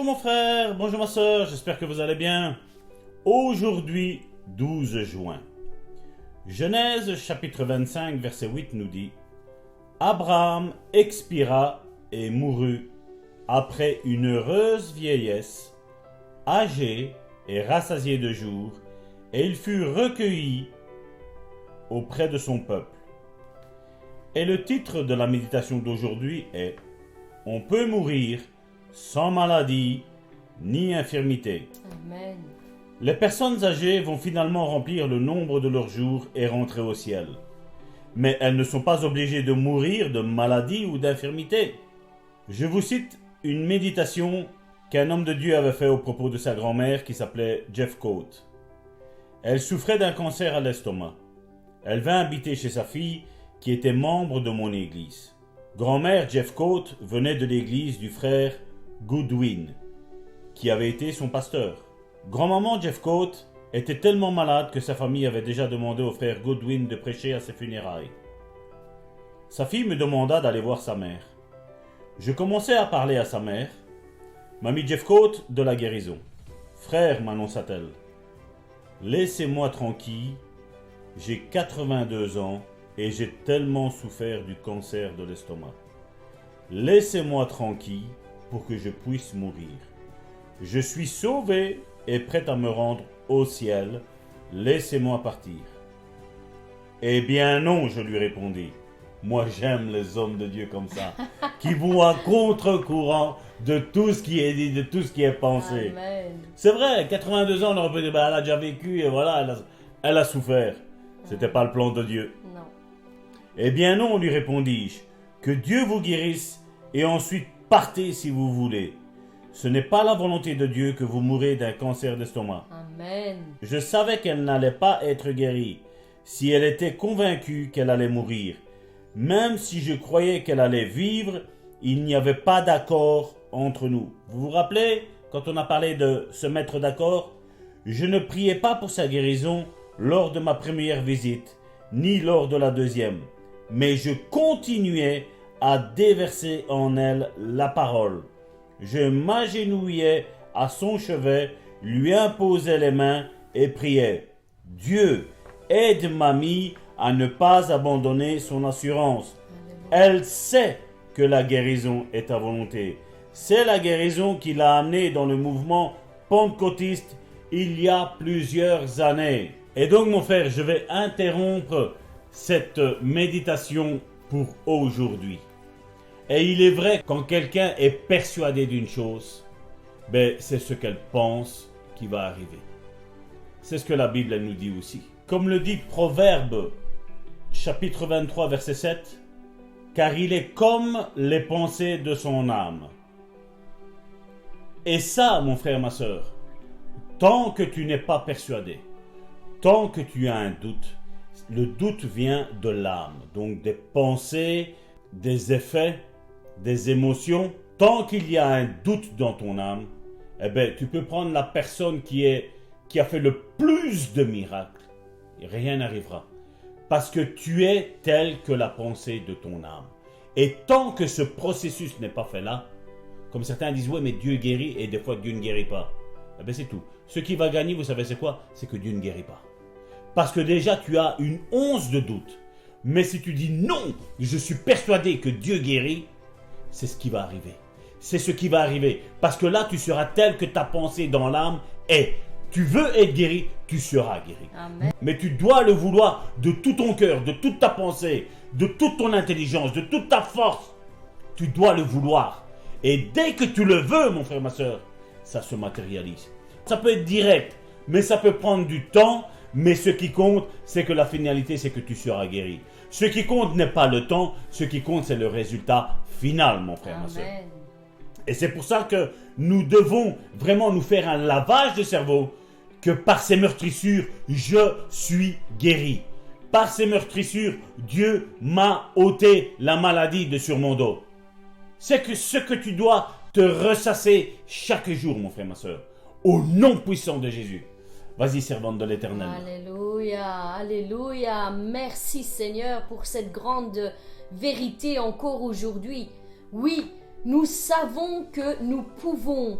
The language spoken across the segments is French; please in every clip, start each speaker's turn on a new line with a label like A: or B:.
A: Bonjour mon frère, bonjour ma soeur, j'espère que vous allez bien. Aujourd'hui, 12 juin. Genèse chapitre 25 verset 8 nous dit « Abraham expira et mourut après une heureuse vieillesse, âgé et rassasié de jours, et il fut recueilli auprès de son peuple. » Et le titre de la méditation d'aujourd'hui est « On peut mourir sans maladie ni infirmité. »
B: Amen.
A: Les personnes âgées vont finalement remplir le nombre de leurs jours et rentrer au ciel. Mais elles ne sont pas obligées de mourir de maladie ou d'infirmité. Je vous cite une méditation qu'un homme de Dieu avait fait au propos de sa grand-mère qui s'appelait Jeffcoat. Elle souffrait d'un cancer à l'estomac. Elle vint habiter chez sa fille qui était membre de mon église. Grand-mère Jeffcoat venait de l'église du frère Goodwin, qui avait été son pasteur. Grand-maman Jeffcoat était tellement malade que sa famille avait déjà demandé au frère Goodwin de prêcher à ses funérailles. Sa fille me demanda d'aller voir sa mère. Je commençai à parler à sa mère. « Mamie Jeffcoat de la guérison. »« Frère, m'annonça-t-elle, laissez-moi tranquille, j'ai 82 ans et j'ai tellement souffert du cancer de l'estomac. Laissez-moi tranquille pour que je puisse mourir. Je suis sauvé et prêt à me rendre au ciel. Laissez-moi partir. » « Eh bien non, je lui répondis. Moi j'aime les hommes de Dieu comme ça, qui vont à contre-courant de tout ce qui est dit, de tout ce qui est pensé.
B: Amen.
A: C'est vrai, 82 ans, on aurait pu dire, elle a déjà vécu et voilà, elle a souffert. C'était pas le plan de Dieu.
B: Non.
A: Eh bien non, lui répondis-je, que Dieu vous guérisse et ensuite partez si vous voulez. Ce n'est pas la volonté de Dieu que vous mourrez d'un cancer d'estomac.
B: Amen.
A: Je savais qu'elle n'allait pas être guérie si elle était convaincue qu'elle allait mourir. Même si je croyais qu'elle allait vivre, il n'y avait pas d'accord entre nous. Vous vous rappelez, quand on a parlé de se mettre d'accord, je ne priais pas pour sa guérison lors de ma première visite, ni lors de la deuxième, mais je continuais à déverser en elle la parole. Je m'agenouillais à son chevet, lui imposais les mains et priais. « Dieu, aide mamie à ne pas abandonner son assurance. Elle sait que la guérison est ta volonté. C'est la guérison qui l'a amenée dans le mouvement pentecôtiste il y a plusieurs années. » Et donc mon frère, je vais interrompre cette méditation pour aujourd'hui. Et il est vrai, quand quelqu'un est persuadé d'une chose, c'est ce qu'elle pense qui va arriver. C'est ce que la Bible elle nous dit aussi. Comme le dit Proverbe, chapitre 23, verset 7, « Car il est comme les pensées de son âme. » Et ça, mon frère, ma soeur, tant que tu n'es pas persuadé, tant que tu as un doute, le doute vient de l'âme, donc des pensées, des effets, des émotions. Tant qu'il y a un doute dans ton âme, tu peux prendre la personne qui a fait le plus de miracles, et rien n'arrivera. Parce que tu es tel que la pensée de ton âme. Et tant que ce processus n'est pas fait là, comme certains disent, ouais, mais Dieu guérit et des fois Dieu ne guérit pas. C'est tout. Ce qui va gagner, vous savez c'est quoi? C'est que Dieu ne guérit pas. Parce que déjà tu as une once de doute. Mais si tu dis non, je suis persuadé que Dieu guérit, c'est ce qui va arriver. C'est ce qui va arriver. Parce que là, tu seras tel que ta pensée dans l'âme est. Tu veux être guéri, tu seras guéri.
B: Amen.
A: Mais tu dois le vouloir de tout ton cœur, de toute ta pensée, de toute ton intelligence, de toute ta force. Tu dois le vouloir. Et dès que tu le veux, mon frère, ma soeur, ça se matérialise. Ça peut être direct, mais ça peut prendre du temps. Mais ce qui compte, c'est que la finalité, c'est que tu seras guéri. Ce qui compte n'est pas le temps, ce qui compte, c'est le résultat final, mon frère, ma soeur.
B: Amen.
A: Et c'est pour ça que nous devons vraiment nous faire un lavage de cerveau, que par ces meurtrissures, je suis guéri. Par ces meurtrissures, Dieu m'a ôté la maladie de sur mon dos. C'est que ce que tu dois te ressasser chaque jour, mon frère, ma soeur, au nom puissant de Jésus. Vas-y, servante de l'Éternel.
B: Alléluia, alléluia. Merci Seigneur pour cette grande vérité encore aujourd'hui. Oui, nous savons que nous pouvons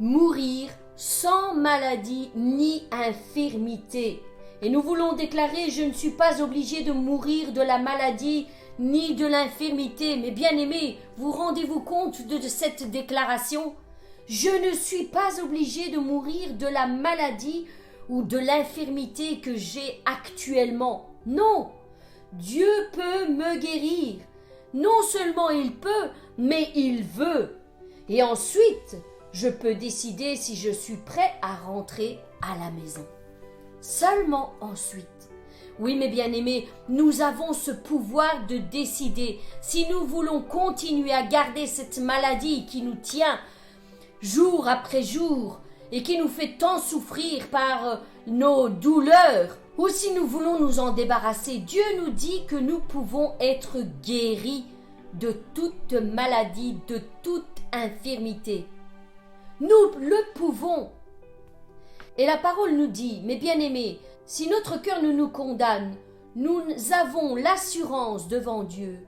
B: mourir sans maladie ni infirmité. Et nous voulons déclarer, je ne suis pas obligé de mourir de la maladie ni de l'infirmité. Mais bien-aimés, vous rendez-vous compte de cette déclaration? Je ne suis pas obligé de mourir de la maladie ou de l'infirmité que j'ai actuellement. Non, Dieu peut me guérir. Non seulement il peut, mais il veut. Et ensuite, je peux décider si je suis prêt à rentrer à la maison. Seulement ensuite. Oui, mes bien-aimés, nous avons ce pouvoir de décider si nous voulons continuer à garder cette maladie qui nous tient jour après jour et qui nous fait tant souffrir par nos douleurs, ou si nous voulons nous en débarrasser. Dieu nous dit que nous pouvons être guéris de toute maladie, de toute infirmité. Nous le pouvons. Et la parole nous dit, mes bien-aimés, si notre cœur nous condamne, nous avons l'assurance devant Dieu.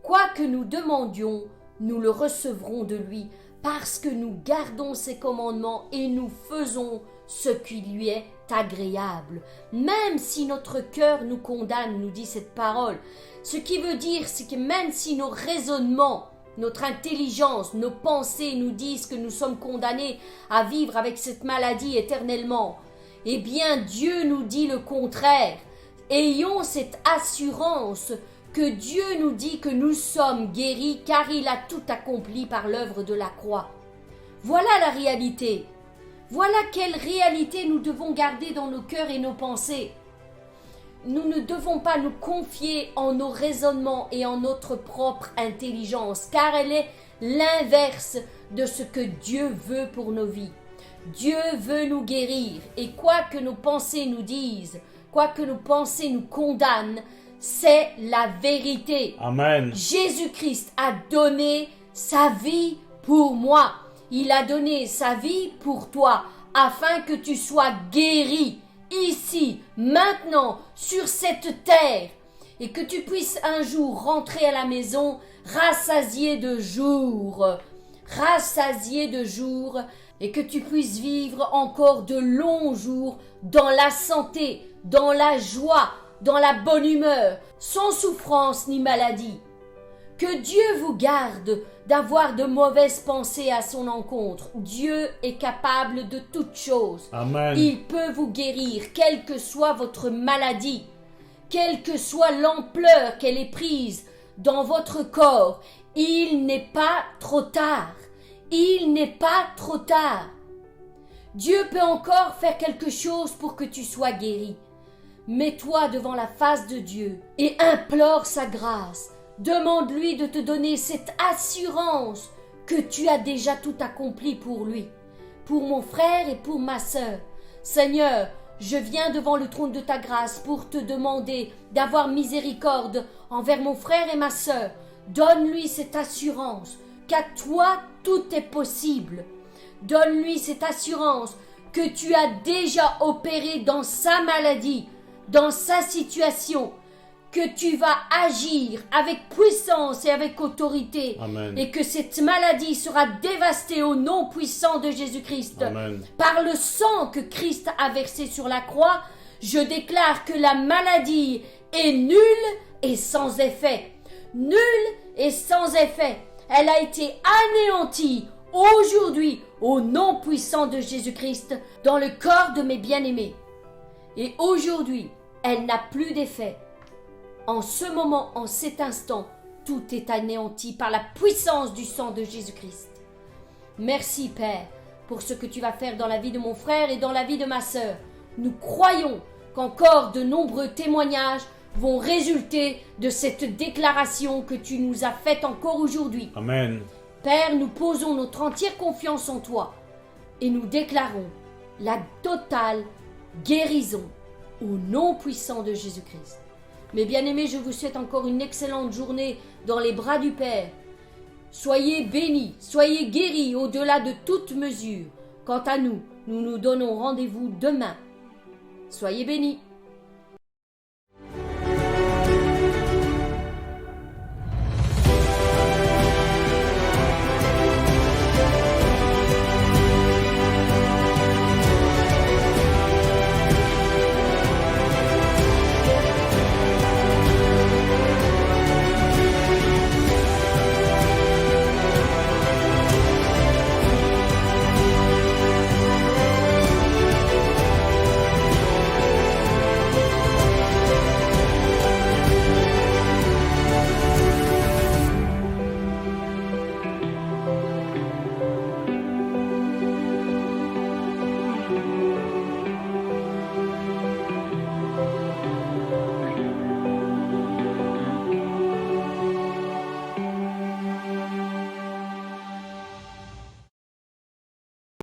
B: Quoi que nous demandions, nous le recevrons de lui, parce que nous gardons ses commandements et nous faisons ce qui lui est agréable. Même si notre cœur nous condamne, nous dit cette parole. Ce qui veut dire, c'est que même si nos raisonnements, notre intelligence, nos pensées nous disent que nous sommes condamnés à vivre avec cette maladie éternellement, eh bien Dieu nous dit le contraire. Ayons cette assurance que Dieu nous dit que nous sommes guéris car il a tout accompli par l'œuvre de la croix. Voilà la réalité. Voilà quelle réalité nous devons garder dans nos cœurs et nos pensées. Nous ne devons pas nous confier en nos raisonnements et en notre propre intelligence, car elle est l'inverse de ce que Dieu veut pour nos vies. Dieu veut nous guérir, et quoi que nos pensées nous disent, quoi que nos pensées nous condamnent, c'est la vérité.
A: Amen.
B: Jésus-Christ a donné sa vie pour moi. Il a donné sa vie pour toi, afin que tu sois guéri. Ici, maintenant, sur cette terre, et que tu puisses un jour rentrer à la maison rassasié de jours, et que tu puisses vivre encore de longs jours dans la santé, dans la joie, dans la bonne humeur, sans souffrance ni maladie. Que Dieu vous garde d'avoir de mauvaises pensées à son encontre. Dieu est capable de toutes choses.
A: Amen.
B: Il peut vous guérir, quelle que soit votre maladie, quelle que soit l'ampleur qu'elle ait prise dans votre corps. Il n'est pas trop tard. Il n'est pas trop tard. Dieu peut encore faire quelque chose pour que tu sois guéri. Mets-toi devant la face de Dieu et implore sa grâce. Demande-lui de te donner cette assurance que tu as déjà tout accompli pour lui, pour mon frère et pour ma sœur. Seigneur, je viens devant le trône de ta grâce pour te demander d'avoir miséricorde envers mon frère et ma sœur. Donne-lui cette assurance qu'à toi tout est possible. Donne-lui cette assurance que tu as déjà opéré dans sa maladie, dans sa situation, que tu vas agir avec puissance et avec autorité.
A: Amen.
B: Et que cette maladie sera dévastée au nom puissant de Jésus-Christ.
A: Amen.
B: Par le sang que Christ a versé sur la croix, je déclare que la maladie est nulle et sans effet. Nulle et sans effet. Elle a été anéantie aujourd'hui au nom puissant de Jésus-Christ dans le corps de mes bien-aimés. Et aujourd'hui, elle n'a plus d'effet. En ce moment, en cet instant, tout est anéanti par la puissance du sang de Jésus-Christ. Merci, Père, pour ce que tu vas faire dans la vie de mon frère et dans la vie de ma sœur. Nous croyons qu'encore de nombreux témoignages vont résulter de cette déclaration que tu nous as faite encore aujourd'hui.
A: Amen.
B: Père, nous posons notre entière confiance en toi et nous déclarons la totale guérison au nom puissant de Jésus-Christ. Mes bien-aimés, je vous souhaite encore une excellente journée dans les bras du Père. Soyez bénis, soyez guéris au-delà de toute mesure. Quant à nous, nous nous donnons rendez-vous demain. Soyez bénis.